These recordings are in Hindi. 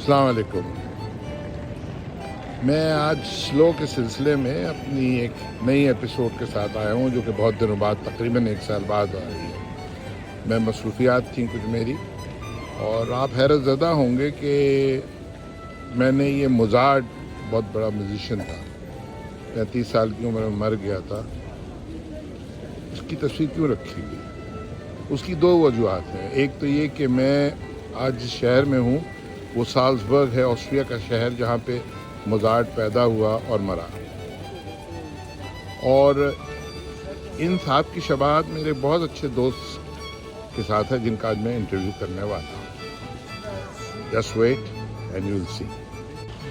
अस्सलाम वालेकुम। मैं आज स्लो के सिलसिले में अपनी एक नई एपिसोड के साथ आया हूँ, जो कि बहुत दिनों बाद, तकरीबन 1 साल बाद आ रही है। मैं मसरूफियात थी कुछ मेरी, और आप हैरत ज़दा होंगे कि मैंने ये मोज़ार्ट, बहुत बड़ा म्यूज़िशियन था, 35 साल की उम्र में मर गया था, उसकी तस्वीर क्यों रखी गई? उसकी 2 वजूहत हैं। एक तो ये कि मैं आज जिस शहर में हूँ वो साल्ज़बर्ग है, ऑस्ट्रिया का शहर, जहाँ पे मोज़ार्ट पैदा हुआ और मरा। और इन साहब की शबाहत मेरे बहुत अच्छे दोस्त के साथ है, जिनका आज मैं इंटरव्यू करने वाला हूँ। Just wait and you will see.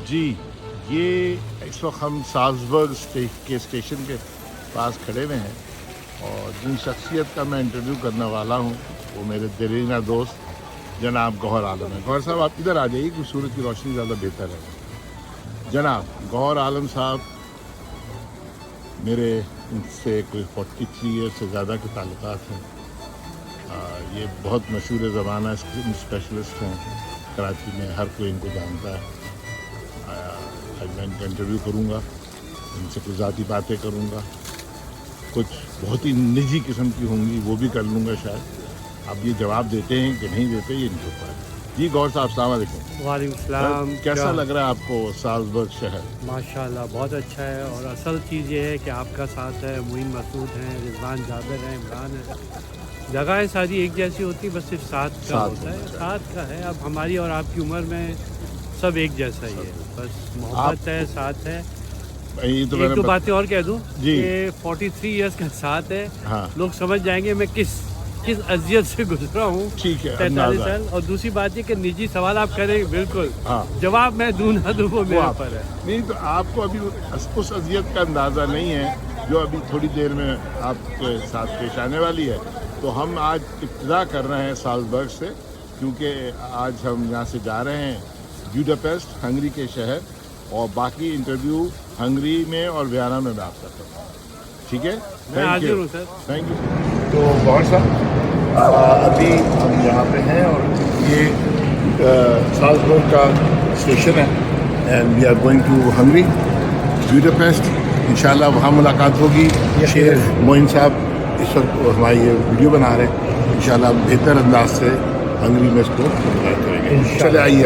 जी, ये इस वक्त हम साल्ज़बर्ग के स्टेशन के पास खड़े हुए हैं, और जिन शख्सियत का मैं इंटरव्यू करने वाला हूँ वो मेरे दरीना दोस्त जनाब गौहर आलम है। गौहर साहब, आप इधर आ जाइए, क्योंकि सूरज की रोशनी ज़्यादा बेहतर है। जनाब गौहर आलम साहब मेरे इनसे कोई 43 ईयर से ज़्यादा के ताल्लुकात हैं। ये बहुत मशहूर ज़माना स्पेशलिस्ट हैं कराची में, हर कोई इनको जानता है। आज मैं इनका इंटरव्यू करूँगा, इनसे कुछ ज़ाती बातें करूँगा, कुछ बहुत ही निजी किस्म की होंगी वो भी कर लूँगा शायद। अब ये जवाब देते हैं कि नहीं देते, ये इनके ऊपर है। जी गौर साहब, अस्सलाम वालेकुम। वालेकुम सलाम। कैसा लग रहा है आपको साल्ज़बर्ग शहर? माशाल्लाह बहुत अच्छा है, और असल चीज़ ये है कि आपका साथ है, मुइन मसूद हैं, रिजवान जाबिर हैं, इमरान है। जगहें सारी एक जैसी होती, बस सिर्फ साथ का होता है, साथ का है। अब हमारी और आपकी उम्र में सब एक जैसा ही है, बस मोहब्बत है, साथ है। ये तो एक दो बातें और कह दूँ जी। कि 43 ईयर्स का साथ है। हाँ। लोग समझ जाएंगे मैं किस अजियत से गुजरा हूँ। ठीक है, 43 साल। और दूसरी बात ये कि निजी सवाल आप करें, बिल्कुल हाँ। जवाब मैं दूँ ना दूँ वो मेरे ऊपर है। नहीं तो आपको अभी उस अजियत का अंदाज़ा नहीं है जो अभी थोड़ी देर में आपके साथ पेश आने वाली है। तो हम आज इब्तिदा कर रहे हैं साल्ज़बर्ग से, क्योंकि आज हम यहाँ से जा रहे हैं बुडापेस्ट, हंगरी के शहर, और बाकी इंटरव्यू हंगरी में और वियना में मैं आपका करूँगा। ठीक है, मैं हाजिर हूँ सर। Thank you. तो गौर साहब, अभी हम यहाँ पे हैं, और ये साल्ज़बर्ग का स्टेशन है, and we are going to Hungary, Budapest. इंशाल्लाह वहाँ मुलाकात होगी। शेख मोइन साहब इस वक्त हमारी ये वीडियो बना रहे हैं, इंशाल्लाह बेहतर अंदाज से हंगरी में इसको मुलाकात करेंगे। चले आइए।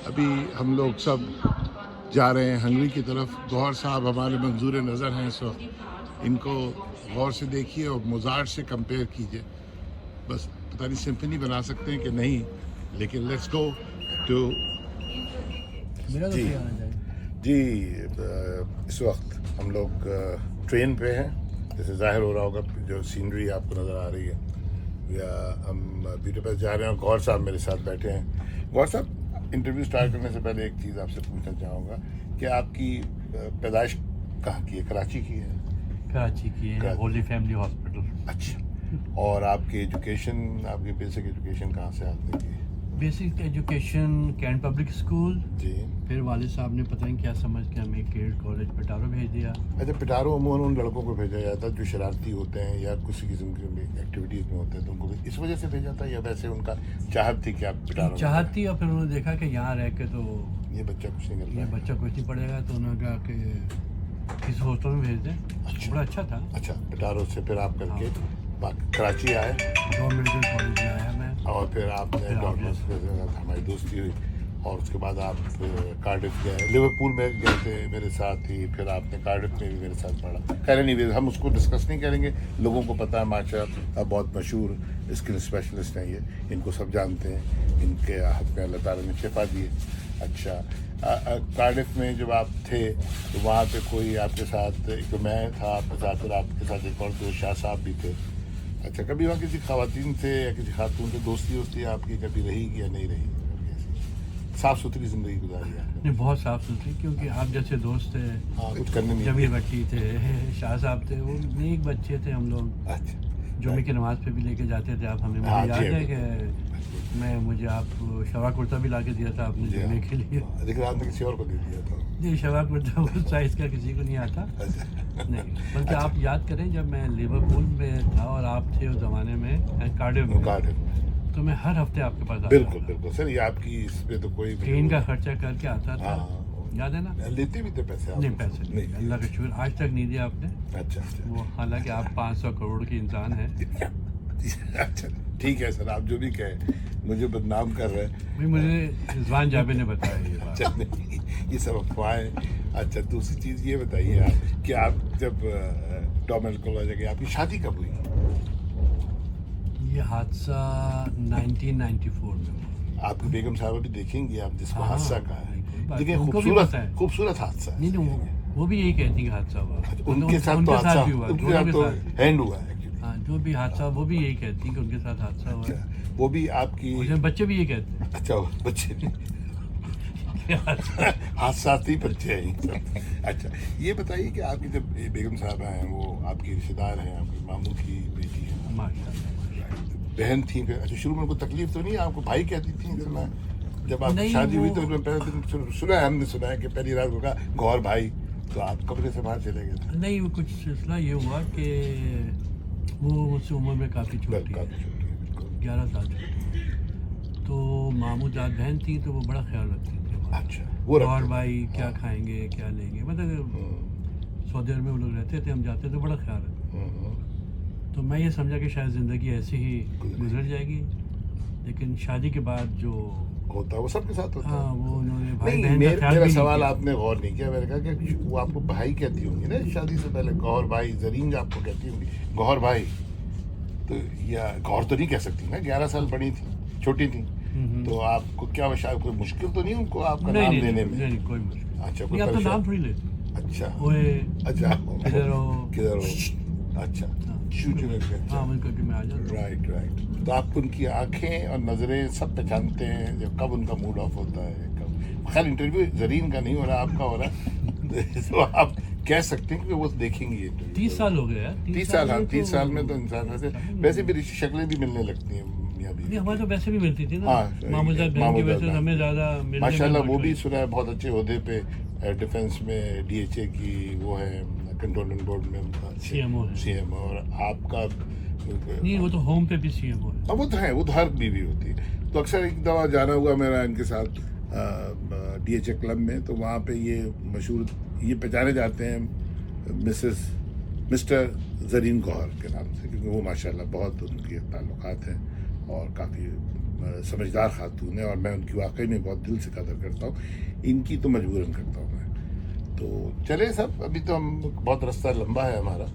अभी हम लोग सब जा रहे हैं हंगरी की तरफ। गौहर साहब हमारे मंजूर नज़र हैं इस वक्त, इनको गौर से देखिए और मोज़ार्ट से कंपेयर कीजिए। बस पता नहीं सिम्फनी बना सकते हैं कि नहीं, लेकिन लेट्स गो टू। जी, इस वक्त हम लोग ट्रेन पे हैं, जैसे ज़ाहिर हो रहा होगा जो सीनरी आपको नज़र आ रही है, या हम बुडापेस्ट जा रहे हैं, और गौहर साहब मेरे साथ बैठे हैं। गौहर साहब, इंटरव्यू स्टार्ट करने से पहले एक चीज़ आपसे पूछना चाहूँगा कि आपकी पैदाइश कहाँ की है? कराची की है? कराची की है, होली फैमिली हॉस्पिटल। अच्छा, और आपकी एजुकेशन, आपकी बेसिक एजुकेशन कहाँ से आपने की? Basic education Cantt public school. जी। फिर वालिद साहब ने पता नहीं क्या समझ के हमें केड कॉलेज पिटारो भेज दिया। अच्छा, पिटारो अमूमन उन लड़कों को भेजा जाता है जो शरारती होते हैं या किसी किस्म की एक्टिविटीज़ में होते हैं, तो उनको इस वजह से भेजा था, या वैसे उनका चाहत थी कि आप पिटारो? चाहत थी, और फिर उन्होंने देखा कि यहाँ रह के तो ये बच्चा कुछ नहीं कर ये रहा है, बच्चा कुछ नहीं पढ़ेगा, तो उन्होंने कहा कि किस हॉस्टल में भेज दें। बड़ा अच्छा था। अच्छा, पिटारो से फिर आप करके कराची आए, गवर्नमेंट कॉलेज में आया मैं, और फिर आपने डॉक्टर्स के साथ हमारी दोस्ती हुई, और उसके बाद आप कार्डिफ गए, लिवरपूल में गए थे मेरे साथ ही, फिर आपने कार्डिफ में भी मेरे साथ पढ़ा। खैर नहीं, हम उसको डिस्कस नहीं करेंगे, लोगों को पता है माशाअल्लाह बहुत मशहूर स्किल स्पेशलिस्ट हैं ये, इनको सब जानते हैं, इनके हाथ में अल्लाह ताला ने शिफा दी है। अच्छा, कार्डिफ में जब आप थे तो वहाँ पे कोई आपके साथ, एक तो मैं था आपके साथ, फिर आपके साथ एक और दो शाह साहब भी थे। अच्छा, कभी वहाँ किसी ख़वातीन से या किसी खातून से दोस्ती आपकी कभी रही कि या नहीं रही? साफ़ सुथरी ज़िंदगी गुजारी आपने? नहीं, बहुत साफ़ सुथरी, क्योंकि आप जैसे दोस्त थे। हाँ, कुछ करने नहीं। जमीर भट्टी थे, शाह साहब थे, वो नेक बच्चे थे हम लोग। अच्छा, जुमे की नमाज़ पे भी लेके जाते थे आप हमें। मुझे याद है कि मुझे आप शवा कुर्ता भी ला के दिया था आपने जी जुड़ने के लिए। लेकिन आपने किसी और को दे दिया था। नहीं, शवा कुर्ता वो साइज़ का किसी को नहीं आता। नहीं, बल्कि आप याद करें जब मैं लिवरपूल में था और आप थे उस ज़माने में कार्डिफ में, तो मैं हर हफ्ते आपके पास आता बिल्कुल था। बिल्कुल सर, ये आपकी इस पे तो कोई ट्रेन का खर्चा करके आता था, हाँ, याद है ना? लेते भी थे पैसे आप? नहीं, पैसे नहीं, अल्लाह का शुक्र आज तक नहीं दिया आपने। अच्छा अच्छा वो हालांकि आप 500 करोड़ के इंसान हैं। अच्छा ठीक है सर, आप जो भी कहें, मुझे बदनाम कर रहे हैं। भाई मुझे रिजवान जाबिर ने बताया ये बात। अच्छा नहीं, ये सब अफवाहें। अच्छा दूसरी चीज़ ये बताइए आप कि आप जब डोमेल कॉलेज गए, आपकी शादी कब हुई? ये हादसा 1994 में हुआ। आपकी बेगम साहब भी देखेंगे आप जिसको हाँ, हादसा कहा नहीं, कोई बात है, देखिए नहीं, उनको भी खूबसूरत पता है। खूबसूरत हादसा है। नहीं नहीं, वो भी यही कहती है हादसा हुआ। उनके साथ तो उनके हादसा, साथ भी हुआ, उनके दोनों साथ के तो साथ। हैंड हुआ है एक्चुअली। हाँ, जो भी हादसा वो भी यही कहती है कि उनके साथ हादसा हुआ है। अच्छा, वो भी आपकी, उसमें बच्चे भी ये कहते हैं। अच्छा बच्चे हादसाती बच्चे हैं ये सब। अच्छा ये बताइए कि आपकी जब ये बेगम साहबा हैं, वो आपकी रिश्तेदार हैं, आपके मामू की बेटी है, माशाल्लाह। बहन थी फिर? अच्छा शुरू में उनको तकलीफ तो नहीं, आपको भाई कहती थी सुना? जब आपकी नहीं, शादी हुई तो वो- पहले दिन सुना है, हमने सुना है कि पहली रात को कहा गौर भाई, तो आप कमरे से बाहर चले गए थे? नहीं, वो कुछ सिलसिला ये हुआ कि वो मुझसे उम्र में काफ़ी छोटी है, काफी छोटी है, बिल्कुल। 11 साल छोटी है। तो मामू जात बहन थी तो वो बड़ा ख्याल रखती थी हमारा। अच्छा वो और रखते थे। भाई क्या हाँ, खाएंगे क्या लेंगे, मतलब सऊदी अरब में वो लोग रहते थे, हम जाते तो बड़ा ख्याल रखते। तो मैं ये समझा कि शायद ज़िंदगी ऐसे ही गुजर जाएगी, लेकिन शादी के बाद जो होता है वो सबके साथ होता हाँ है। वो उन्होंने भाई नहीं बहन का मेरा ख्याल भी नहीं सवाल किया। आपने गौर नहीं किया, मैंने कहा कि वो आपको भाई कहती होंगी ना शादी से पहले, गौर भाई, जरीन आपको कहती होंगी गौर भाई, तो या गौर तो नहीं कह सकती ना, 11 साल बड़ी थी, छोटी थी, तो आपको क्या शायद कोई मुश्किल तो नहीं उनको आपका नहीं नाम नहीं लेने नहीं, में? नहीं कोई मुश्किल अच्छा नहीं, कोई आप तो परेशान? नाम थोड़ी लेते। अच्छा ओए अच्छा किधर हो? किधर हो? अच्छा शू हाँ मैं करके मैं आ जाता हूँ। राइट राइट, तो आप उनकी आंखें और नज़रें सब पहचानते हैं जब कब उनका मूड ऑफ होता है, कब। खैर इंटरव्यू जरीन का नहीं हो रहा, आपका हो रहा है तो आप कह सकते हैं कि वो देखेंगे ये इंटरव्यू। 30 साल हो गए यार। 30 साल, हाँ में 30 साल में तो इंसान वैसे भी शक्लें भी मिलने लगती हैं मियाँ बीवी। नहीं हमारे तो वैसे भी मिलती थी ना। हाँ, मामूजात बहन की मामूजात वजह से बहन। हमें ज़्यादा मिलने में माशाल्लाह वो बहुत भी शौक सुना है बहुत अच्छे ओहदे पे डिफेंस में, डीएचए की वो है कंट्रोलिंग बोर्ड में CMO है। सीएम, और आपका है। नहीं वो तो होम पे भी CMO है। अब वो तो है, वो तो हर बीवी होती है। तो अक्सर एक दफ़ा जाना हुआ मेरा इनके साथ डीएचए क्लब में, तो वहाँ पे ये मशहूर ये पहचाने जाते हैं मिस्टर जरीन गौहर के नाम से, क्योंकि वो माशाल्लाह बहुत उनके ताल्लुकात हैं और काफ़ी समझदार खातून है, और मैं उनकी वाकई में बहुत दिल से कदर करता हूँ, इनकी तो मजबूरन करता हूँ मैं। तो चले सब, अभी तो हम बहुत रास्ता लंबा है हमारा,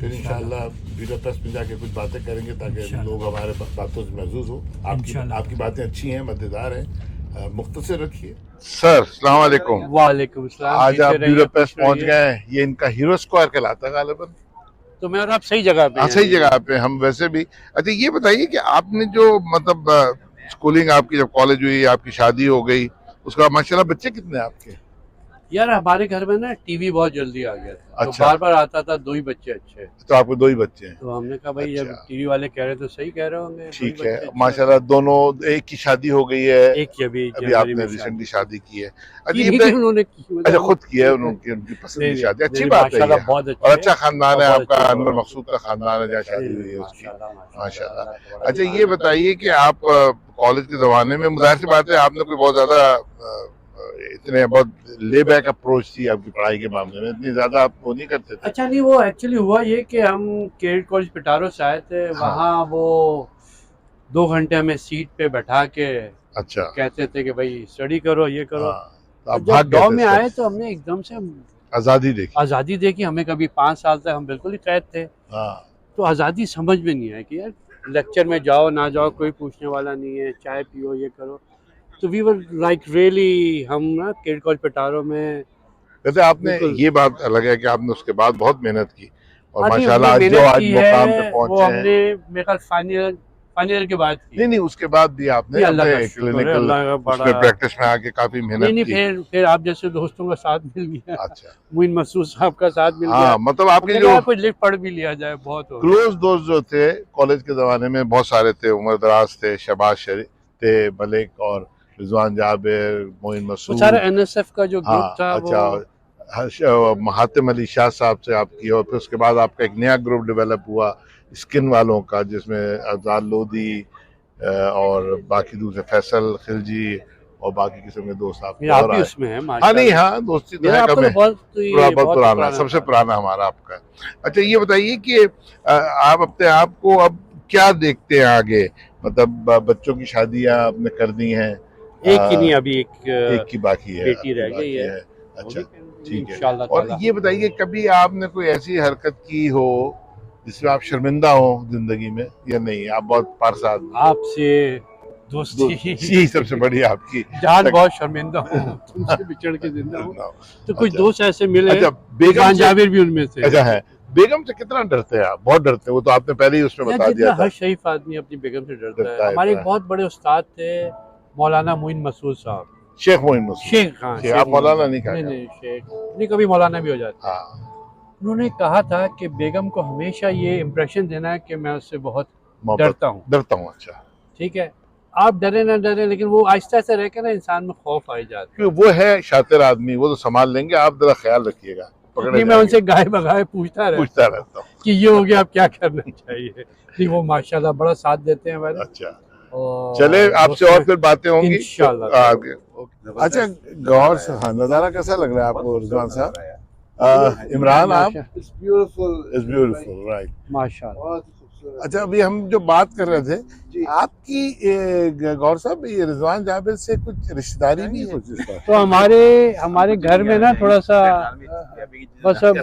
फिर इंशाल्लाह बुडापेस्ट में जाके कुछ बातें करेंगे ताकि लोग हमारे बातों से महसूस हो। आपकी बातें अच्छी हैं, मज़ेदार हैं, मुख्तसर रखिए। सर अस्सलाम वालेकुम। वालेकुम अस्सलाम। आज आप बुडापेस्ट पहुंच गए हैं, ये इनका हीरो स्क्वायर कहलाता है गालिबन। तो मैं और आप सही जगह पे हाँ हैं। सही जगह पे हम वैसे भी। अच्छा ये बताइए कि आपने जो मतलब स्कूलिंग आपकी जब कॉलेज हुई, आपकी शादी हो गई, उसके बाद माशाल्लाह बच्चे कितने हैं आपके? यार हमारे घर में ना टीवी बहुत जल्दी आ गया था, तो अच्छा। बार बार आता था, 2 ही बच्चे अच्छे हैं। तो आपको 2 ही बच्चे हैं? तो हमने कहा भाई जब अच्छा। टीवी वाले कह रहे तो सही कह रहे होंगे। 2 ही ठीक बच्चे है, अच्छे माशाल्लाह दोनों, एक की शादी हो गई है, हैं। एक की अभी अभी जनवरी आपने में रिसेंटली शादी की है। की अच्छा ये नहीं, बताइए- उन्होंने की, मतलब अच्छा खुद की है, नहीं, उनकी पसंद नहीं, की शादी, अच्छी नहीं, बात है माशाल्लाह ये। बहुत अच्छी और है। अच्छा खानदान है बहुत आपका, अच्छी अनवर बात। मकसूद का खानदान है जहाँ शादी हुई है उसकी, माशाल्लाह माशाल्लाह। अच्छा ये बताइए कि आप कॉलेज के ज़माने में, जाहिर सी बात है आपने कोई बहुत ज़्यादा इतने बहुत ले बैक अप्रोच थी आपकी पढ़ाई के मामले में, इतनी ज़्यादा आप वो नहीं करते थे? अच्छा नहीं, वो एक्चुअली हुआ ये कि हम केड कॉलेज पिटारो से आए थे। हाँ। वहाँ वो 2 घंटे हमें सीट पे बैठा के अच्छा कहते थे कि भाई स्टडी करो, ये करो। हाँ, तो आप जब भाग गाँव गए में थे आए इससे? तो हमने एकदम से आज़ादी देखी। आज़ादी देखी। हमें कभी 5 साल तक हम बिल्कुल ही कैद थे, हाँ तो आज़ादी समझ में नहीं आया कि यार लेक्चर में जाओ ना जाओ कोई पूछने वाला नहीं है, चाय पियो, ये करो। तो वी वर लाइक रियली, हम ना केड कॉलेज पिटारो में वैसे आपने बिल्कुल। ये बात अलग है कि आपने उसके बाद बहुत मेहनत की, और अभी माशाल्लाह आज हमने जो मेहनत आज की मुकाम पे है, वो पहुंचे हैं। हमने मेरे ख्याल फाइनल ईयर के बाद की। नहीं उसके बाद भी आपने नहीं, अल्लाह का अपने शुक्र है, क्लिनिकल अल्लाह का बड़ा। उसमें प्रैक्टिस में आके काफी नहीं मेहनत की। फिर आप जैसे दोस्तों का साथ मिल गया। अच्छा मोइन मसूद साहब का साथ मिल गया। हाँ, मतलब आपके हमने जो कहा कुछ लिख पढ़ भी लिया जाए, बहुत हो गया। क्लोज दोस्त जो थे कॉलेज के जमाने में बहुत सारे थे, उमर दराज थे, शहबाज शरीफ, थे मलिक और रिजवान जाबिर, मोइन वो मसूद। सारा एनएसएफ का जो ग्रुप हाँ था अच्छा, वो महातिम अली शाह साहब से आप की, और फिर उसके बाद आपका एक नया ग्रुप डेवलप हुआ स्किन वालों का, जिसमें अजाद लोधी और बाकी दूसरे फैसल खिलजी और बाकी किस्म के दोस्त आपके आप और भी आए। उसमें है हाँ नहीं, माशाल्लाह। हाँ दोस्ती तो मेरा है, आपका कम तो है, बहुत बहुत पुराना है, पुराना सबसे था। पुराना हमारा आपका है। अच्छा ये बताइए कि आप अपने आप को अब क्या देखते हैं आगे, मतलब बच्चों की शादियां आपने कर दी हैं? एक ही नहीं, अभी एक की बाकी है, बेटी आपकी रह गई बाकी है, है। अच्छा ठीक है। इंशाल्लाह और ताला। ये बताइए कभी आपने कोई ऐसी हरकत की हो जिसमें आप शर्मिंदा हो जिंदगी में, या नहीं आप बहुत पारसा आदमी हैं? आपसे दोस्ती यही सबसे बड़ी आपकी जान बहुत शर्मिंदा हूँ तुमसे बिछड़ के जिंदा हूँ। No. तो कुछ अच्छा दोस्त ऐसे मिले, अच्छा, बेगम रिजवान से, जाबिर भी उनमें से। अच्छा है, बेगम से कितना डरते हैं आप? बहुत डरते हैं, वो तो आपने पहले ही उसमें यार बता जितना दिया था। हर शरीफ आदमी अपनी बेगम से डरता डरता है। है हमारे इतना। एक बहुत बड़े उस्ताद थे मौलाना मोइन मसूद साहब। शेख मोइन मसूद। शेख, हाँ शेख, आप मौलाना नहीं कहा नहीं करते। नहीं शेख नहीं, कभी मौलाना भी हो जाते हैं। हाँ, उन्होंने कहा था कि बेगम को हमेशा ये इम्प्रेशन देना है कि मैं उससे बहुत मोहब्बत डरता हूँ। हूँ। अच्छा, ठीक है, आप डरे ना डरे, लेकिन वो आहिस्ता आहिस्ता रह के ना इंसान में खौफ आ ही जाता है। क्योंकि वो है शातिर आदमी, वो तो संभाल लेंगे, आप जरा ख्याल रखिएगा, पकड़े नहीं, मैं जाएंगे। उनसे गाय बगाए पूछता पूछता रहता हूँ रहता हूँ। कि ये हो गया, अब क्या करना चाहिए। नहीं, वो माशाल्लाह बड़ा साथ देते हैं हमारे। अच्छा और चले, आपसे और फिर बातें होंगी इंशाल्लाह। तो आगे। अच्छा गौर से, हाँ नज़ारा कैसा लग रहा है आपको रिजवान साहब? इमरान आप, It's beautiful. Is beautiful right. माशाल्लाह। बहुत ही खूबसूरत। अच्छा अभी हम जो बात कर रहे थे, जी। आपकी गौर साहब ये रिजवान जाबिर से कुछ रिश्तेदारी भी है कुछ इसका? तो हमारे घर में ना थोड़ा सा बस अब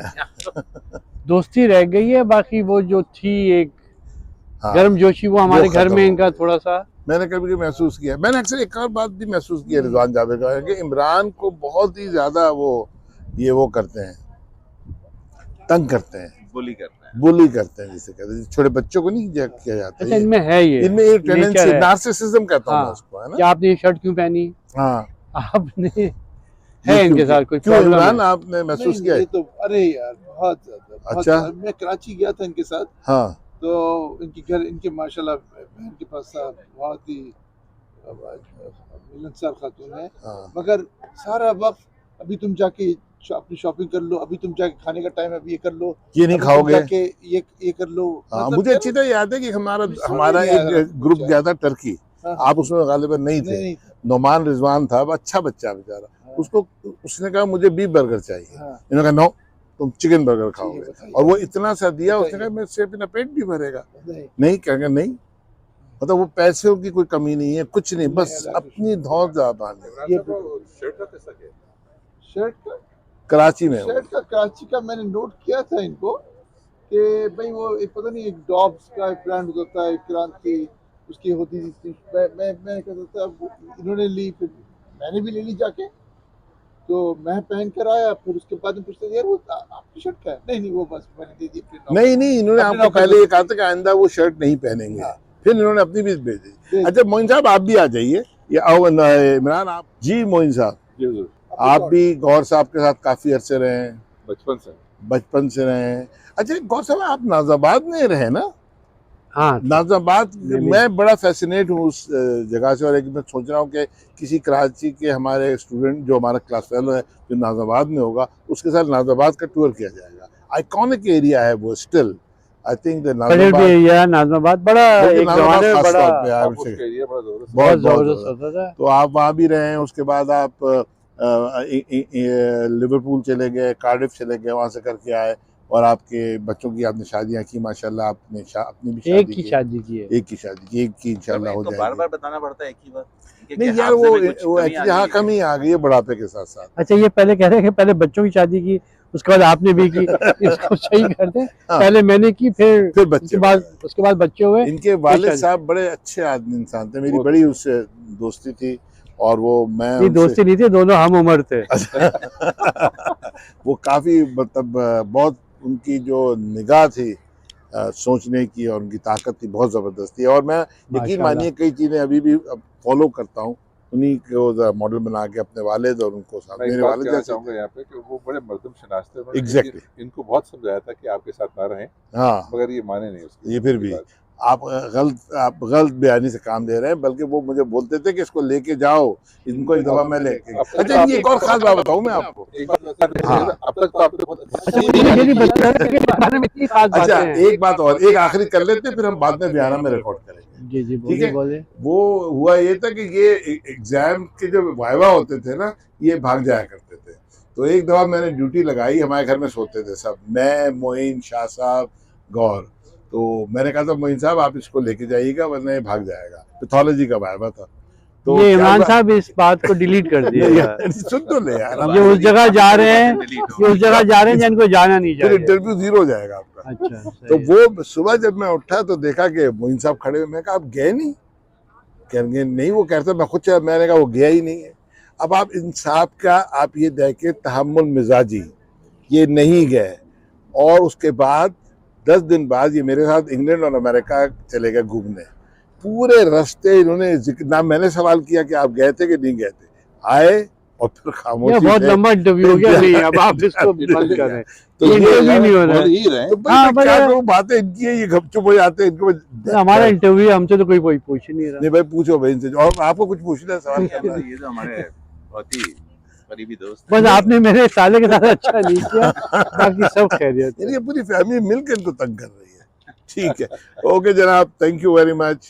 दोस्ती रह गई है, बाकी वो जो थी एक हाँ, गर्म जोशी वो हमारे घर खत्म में हो इनका गई। थोड़ा सा। मैंने कभी कभी महसूस किया, मैंने अक्सर एक और बात भी महसूस किया रिजवान जाबिर का, कि इमरान को बहुत ही ज्यादा वो करते हैं, तंग करते हैं, बुली करते हैं, जिसे कहते हैं छोटे बच्चों को नहीं किया जाता। अच्छा, इनमें है ये, इनमें एक टेंडेंसी, नेचर है। नार्सिसिज्म कहता हूँ मैं हाँ, उसको, है कि ना? आपने ये शर्ट क्यों पहनी, हाँ, आपने ये है इनके साथ कोई क्यों प्रॉब्लम इमरान है? आपने महसूस नहीं, किया ये है? तो अरे यार बहुत ज्यादा, बहुत अच्छा। ज्यादा। मैं कराची गया था इनके साथ, हाँ तो इनके माशाल्लाह बहन के पास बहुत ही मिलनसार खातून है, हाँ मगर सारा वक्त अभी तुम जाके अपनी शॉपिंग कर लो, अभी तुम जाके खाने का टाइम है, अभी ये कर लो, ये नहीं अभी तुम खाओगे। जाके ये कर लो। हाँ मतलब मुझे क्या अच्छी तरह याद है कि हमारा अभी समझ हमारा नहीं आ रहा एक ग्रुप कुछ। गया था टर्की, हाँ, आप उसमें गालिबन नहीं थे। नहीं, नोमान रिजवान था, वो अच्छा बच्चा बेचारा, हाँ, उसको उसने कहा मुझे बीफ बर्गर चाहिए, हाँ, इन्होंने कहा नो तुम चिकन बर्गर ठीक है, खाओगे, बताइए। और वो इतना सा दिया, उसने बताइए। कहा मेरे से अपना पेट भी भरेगा। नहीं, नहीं कहेंगे नहीं, मतलब वो पैसों की कोई कमी नहीं है, कुछ नहीं, बस अपनी धौल ज़बान। ये शर्ट का कराची में शर्ट का कराची का मैंने नोट किया था इनको कि भाई वो एक पता नहीं एक डॉग्स का एक ब्रांड होता है, क्रांति उसकी होती थी। मैं कहता था इन्होंने ली, फिर मैंने भी ले ली जाके, तो मैं पहन कर आया, फिर उसके बाद में पूछते यार वो आपकी शर्ट का है? नहीं वो बस मैंने दे दी अपने नौकर। नहीं नहीं, इन्होंने अपने आपको नौकर पहले को। ये कहा था कि आइंदा वो शर्ट नहीं पहनेंगे, हाँ। फिर इन्होंने अपनी भी भेज दी। भेज अच्छा मोइन साहब आप भी आ जाइए, ये आओ इमरान आप जी। मोइन साहब जी आप भी गौर साहब के साथ काफी अरसे रहे हैं, बचपन रहे से हैं। अच्छा गौर साहब आप नाजाबाद में रहे ना? हाँ, नाजाबाद नहीं, नहीं। मैं बड़ा फैसिनेट हूँ उस जगह से, और एक मैं सोच रहा हूँ कि किसी कराची के हमारे स्टूडेंट जो हमारा क्लास फेलो है जो नाजाबाद में होगा, उसके साथ नाजाबाद का टूर किया जाएगा। आइकॉनिक एरिया है वो still, I think the Nazimabad area, Nazimabad बड़ा एक जमाने में बड़ा एरिया बड़ा जबरदस्त बहुत जबरदस्त होता था। तो आप वहाँ भी रहे हैं, उसके बाद आप लिवरपूल चले गए, कार्डिफ चले गए, वहाँ से करके आए, और आपके बच्चों की आपने शादियाँ की माशाल्लाह, आपने अपनी भी एक शादी की की, शादी की है। एक की शादी की, एक की इंशाल्लाह हो जाएगी। बार-बार बताना पड़ता है एक ही बार। नहीं यार वो एक्चुअली हाँ कमी आ गई है बुढ़ापे के साथ साथ। अच्छा ये पहले कह रहे हैं कि पहले बच्चों की शादी की, उसके बाद आपने भी की, इसको सही कर दें। हाँ। पहले मैंने की, फिर बच्चे, उसके बाद बच्चे हुए। इनके वालिद साहब बड़े अच्छे आदमी इंसान थे, मेरी बड़ी उससे दोस्ती थी, और वो मैं दोस्ती नहीं थी, दोनों हम उम्र थे। वो काफी मतलब बहुत उनकी जो निगाह थी सोचने की, और उनकी ताकत थी बहुत जबरदस्त थी, और मैं यकीन मानिए कई चीजें अभी भी फॉलो करता हूँ उन्हीं को मॉडल बना के, अपने वालिद और उनको साथ। मैं मेरे एक बात वालिद कहना जैसे चाहूंगा यहाँ पे कि वो बड़े मर्दम शनास थे। Exactly. इनको बहुत समझाया था कि आपके साथ ना रहें, हाँ, मगर ये माने नहीं उसकी। ये फिर भी आप गलत बयानी से काम दे रहे हैं, बल्कि वो मुझे बोलते थे कि इसको लेके जाओ, इनको एक दफा मैं लेके। अच्छा, ये एक और खास बात बताऊं मैं आपको। एक बात हाँ। अब तक तो आपने बहुत अच्छा, मेरी बच्चा के बारे में इतनी खास अच्छा, बातें हैं। एक बात और, एक आखिरी कर लेते, फिर हम बाद में बयाना में रिकॉर्ड करेंगे। जी जी, ठीक बोले है। बोले। वो हुआ ये था कि ये एग्जाम के जो वाइवा होते थे ना, ये भाग जाया करते थे। तो एक दफा मैंने ड्यूटी लगाई, हमारे घर में सोते थे सब, मैं, मोइन, शाह साहब, गौर। तो मैंने कहा था मोइन साहब आप इसको लेके जाइएगा वरना ये भाग जाएगा। पैथोलॉजी का वाइवा था। तो ये क्या इमरान हुआ? साहब इस बात को डिलीट कर नहीं दिएगा। यार, सुन तो ले यार। ये उस जगह जा रहे हैं, ये उस जगह जा रहे हैं जिनको जाना नहीं फिर चाहिए। इंटरव्यू जीरो हो जाएगा आपका। अच्छा, तो सही। वो सुबह जब मैं उठा तो देखा कि मोइन साहब खड़े हुए। मैं कहा आप गए नहीं? कहेंगे नहीं, वो कहते मैं खुद चला। मैंने कहा वो गया ही नहीं है। अब आप इन साहब का आप ये देखें तहम्मुल मिजाजी, ये नहीं गए। और उसके बाद 10 दिन बाद ये मेरे साथ इंग्लैंड और अमेरिका चले गए घूमने। पूरे रास्ते इन्होंने ना मैंने सवाल किया कि आप गए थे कि नहीं गए थे, आए और फिर ये खामोशी बहुत से- लंबा इंटरव्यू हो गया। नहीं, अब आप इसको बंद करें। तो ये ये इंटरव्यू नहीं हो रहा बोल है। ही रहे हैं। तो भाई हाँ, मैं क्या पर- करूं, बातें इनकी है, ये गपचुप हो जाते हैं इनको। हमारा इंटरव्यू, हमसे तो कोई पूछ ही नहीं रहा। नहीं भाई, पूछो भाई इनसे, और आपको कुछ पूछना है, सवाल करना है? ये तो हमारे बहुत ही करीबी दोस्त बस आपने मेरे साले के साथ अच्छा नहीं किया, बाकी सब खैरियत है। यानी ये पूरी फैमिली मिलकर इनको तंग कर रही है। ठीक है, ओके जनाब, थैंक यू वेरी मच।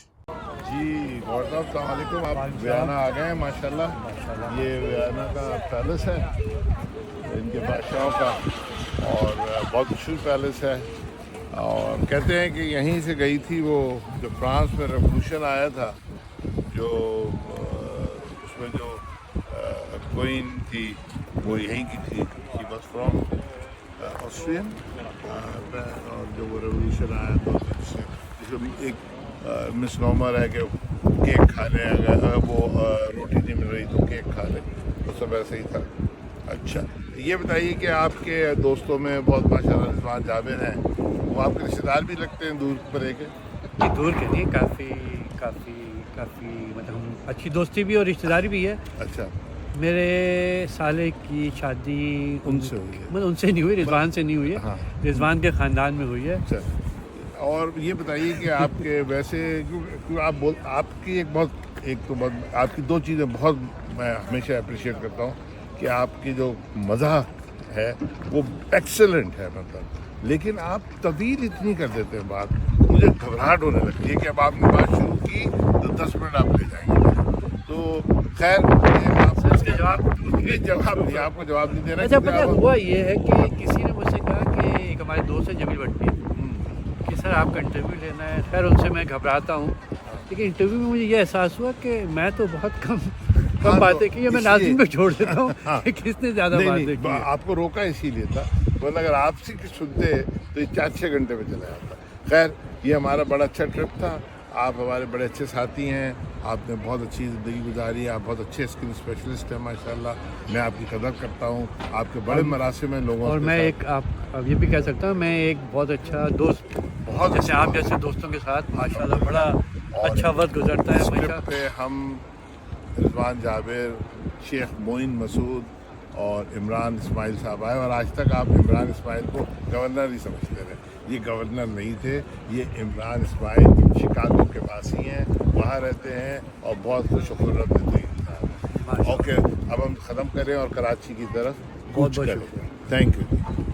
जी गौर साहब, अस्सलाम वालेकुम। आप बयाना आ गए हैं माशाल्लाह। ये बयाना का पैलेस है इनके बादशाहों का, और बहुत मशहूर पैलेस है। और कहते हैं कि यहीं से गई थी वो, जो फ्रांस में रेवोल्यूशन आया था, जो उसमें जो क्वीन थी वो यहीं की थी। She was from Austrian. और जो वो रेवोल्यूशन आया तो जिसमें एक मिसनोमर है कि केक खा लें, अगर वो रोटी नहीं मिल रही तो केक खा लें, तो सब ऐसे ही था। अच्छा, ये बताइए कि आपके दोस्तों में बहुत माशाल्लाह रिजवान जाबिर हैं, वो आपके रिश्तेदार भी लगते हैं दूर पर एक? ये दूर के नहीं, काफ़ी मतलब हम अच्छी दोस्ती भी और रिश्तेदारी भी है। अच्छा, मेरे साले की शादी उनसे हुई है? मतलब उनसे नहीं हुई, रिजवान से नहीं हुई है। हाँ। रिजवान के ख़ानदान में हुई है। अच्छा, और ये बताइए कि आपके वैसे क्यों आप आपकी आपकी दो चीज़ें बहुत मैं हमेशा अप्रिशिएट करता हूँ कि आपकी जो मज़ाक है वो एक्सेलेंट है, मतलब, लेकिन आप तवील इतनी कर देते हैं बात, मुझे घबराहट होने लगती है कि अब आपने बात शुरू की तो 10 मिनट आप ले जाएंगे। तो खैर, इसके जवाब नहीं, आपको जवाब नहीं देना। अच्छा, क्योंकि पता आप- हुआ ये है कि किसी ने मुझसे कहा कि एक हमारे दोस्त है जमील भट्टी, कि सर आपका इंटरव्यू लेना है। खैर उनसे मैं घबराता हूँ, लेकिन इंटरव्यू में मुझे ये एहसास हुआ कि मैं तो बहुत कम हाँ, बातें तो की है। मैं इसलिए- नाज़िम पे छोड़ देता हूँ हाँ। कि किसने ज़्यादा नहीं, बातें नहीं, की हैं। आपको रोका इसीलिए था, वरना अगर आपसे की सुनते तो ये 4-6 घंटे में चला जाता। खैर, ये हमारा बड़ा अच्छा ट्रिप था। आप हमारे बड़े अच्छे साथी हैं, आपने बहुत अच्छी ज़िंदगी गुजारी, आप बहुत अच्छे स्किन स्पेशलिस्ट हैं माशाल्लाह। मैं आपकी कदर करता हूँ, आपके बड़े मरासिम हैं लोगों और के मैं साथ। एक अब ये भी कह सकता हूँ, मैं एक बहुत अच्छा दोस्त, बहुत जैसे आप जैसे दोस्तों के साथ माशाल्लाह बड़ा अच्छा वक्त गुजरता है इस हमेशा। ट्रिप पे हम रिजवान जाबिर, शेख मोइन मसूद और इमरान इस्माइल साहब आए, और आज तक आप इमरान इस्माइल को गवर्नर ही समझते रहे। ये गवर्नर नहीं थे, ये इमरान इस्माइल शिकागो के पास ही हैं, वहाँ रहते हैं और बहुत खुशखुर्रत ज़िंदगी गुजार। ओके, अब हम ख़त्म करें और कराची की तरफ बहुत कूच बहुत करें। Thank you.